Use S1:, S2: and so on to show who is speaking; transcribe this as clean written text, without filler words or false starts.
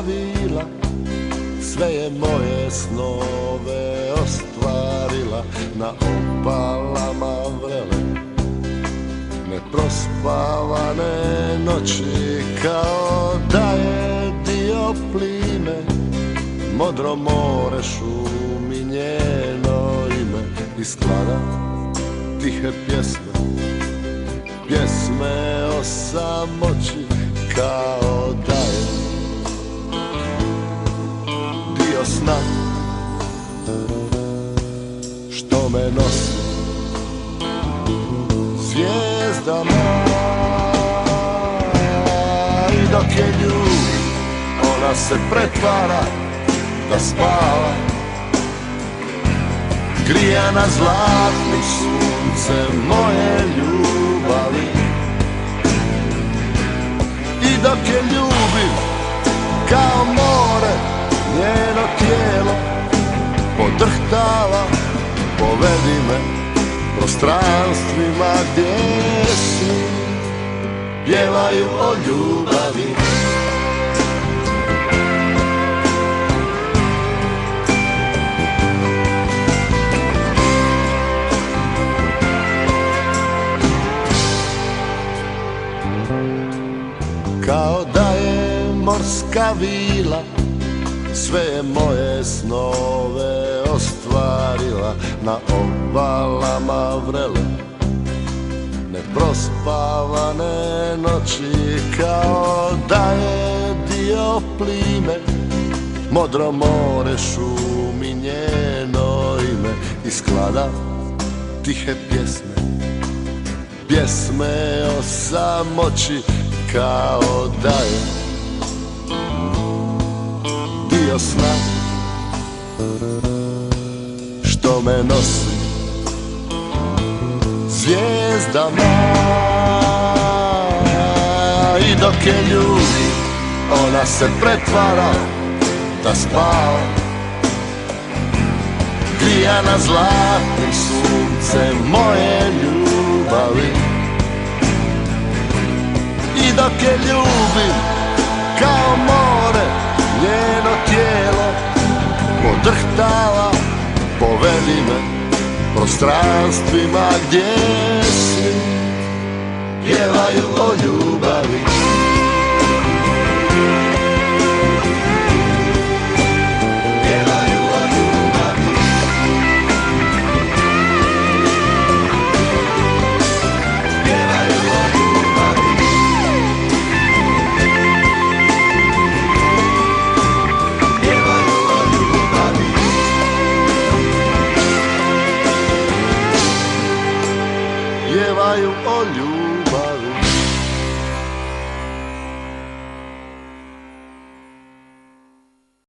S1: vila, sve je moje snove ostvarila. Na opalama vrele neprospavane noći, kao da je dio plime, modro more šumi njeno ime. I sklada tihe pjesme, pjesme o samoći, kao da je dio sna što me nosi zvijezdama. I dok je ljubi, ona se pretvara da spava, grijana zlatnim suncem moje ljubavi. I dok je ljubim kao more, njeno tijelo podrhtava. Povedi me prostranstvima gdje svi pjevaju o ljubavi. Kao da je morska vila, sve je moje snove ostvarila. Na obalama vrele neprospavane noći, kao da je dio plime, modro more šumi njeno ime. I sklada tihe pjesme, pjesme o samoći, kao da je dio sna što me nosi zvijezdama. I dok je ljubi, ona se pretvara da spava, grijana zlatnim suncem moje ljubavi. I dok je ljubim kao more, njeno tijelo podrhtava. Povedi me prostranstvima gdje svi pjevaju o ljubavi. Pjevaju o ljubavi. Pjevaju o ljubavi. Pjevaju o ljubavi. Pjevaju o ljubavi.